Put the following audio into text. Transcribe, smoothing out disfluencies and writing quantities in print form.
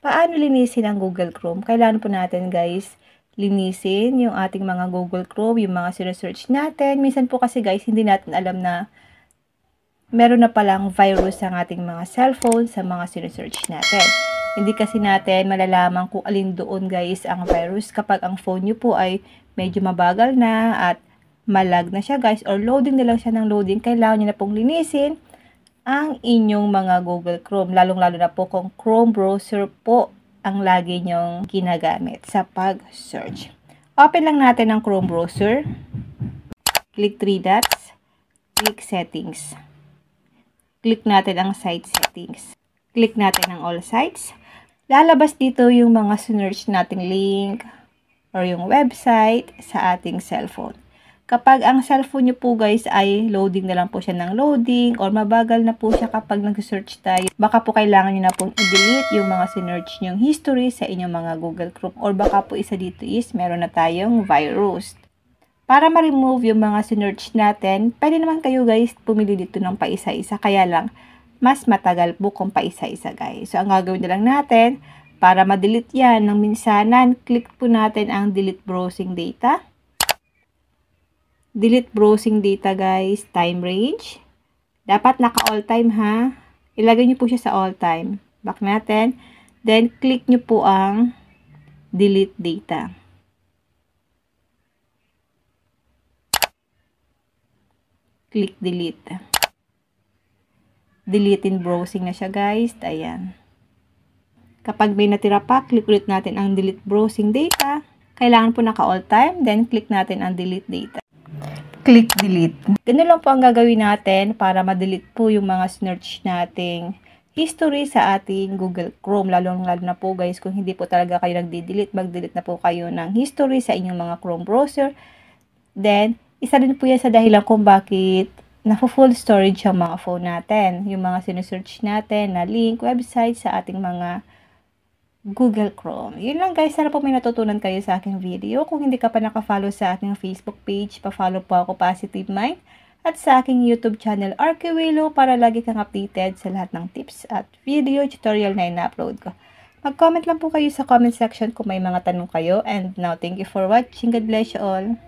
Paano linisin ang Google Chrome? Kailangan po natin guys, linisin yung ating mga Google Chrome, yung mga sinesearch natin. Minsan po kasi guys, hindi natin alam na meron na palang virus ang ating mga cellphone sa mga sinesearch natin. Hindi kasi natin malalaman kung alin doon guys ang virus kapag ang phone nyo po ay medyo mabagal na at malag na siya guys or loading na lang siya ng loading. Kailangan nyo na pong linisin ang inyong mga Google Chrome, lalong-lalo na po kung Chrome browser po ang lagi nyong ginagamit sa pag-search. Open lang natin ang Chrome browser. Click 3 dots. Click Settings. Click natin ang Site Settings. Click natin ang All Sites. Lalabas dito yung mga sinearch nating link or yung website sa ating cellphone. Kapag ang cellphone nyo po guys ay loading na lang po siya ng loading or mabagal na po siya kapag nag-search tayo, baka po kailangan nyo na pong i-delete yung mga sinearch nyong history sa inyong mga Google Chrome or baka po isa dito is meron na tayong virus. Para ma-remove yung mga sinearch natin, pwede naman kayo guys pumili dito ng paisa-isa, kaya lang mas matagal po kung paisa-isa guys. So ang gagawin na lang natin, para ma-delete yan ng minsanan, click po natin ang Delete Browsing Data. Delete browsing data guys, time range. Dapat naka all time ha. Ilagay nyo po siya sa all time. Back natin. Then click nyo po ang delete data. Click delete. Delete in browsing na siya guys. Ayan. Kapag may natira pa, click ulit natin ang delete browsing data. Kailangan po naka all time. Then click natin ang delete data. Click delete. Ganun lang po ang gagawin natin para ma-delete po yung mga search nating history sa ating Google Chrome. Lalo na po guys, kung hindi po talaga kayo nagdi-delete, mag-delete na po kayo ng history sa inyong mga Chrome browser. Then, isa din po yan sa dahilan kung bakit na-full storage ang mga phone natin. Yung mga sinesearch natin na link, website sa ating mga Google Chrome. Yun lang guys, sana po may natutunan kayo sa aking video. Kung hindi ka pa nakafollow sa aking Facebook page, pa-follow po ako Positive Mind at sa aking YouTube channel Arkiwilo para lagi kang updated sa lahat ng tips at video tutorial na ina-upload ko. Mag-comment lang po kayo sa comment section kung may mga tanong kayo. And now, thank you for watching. God bless you all.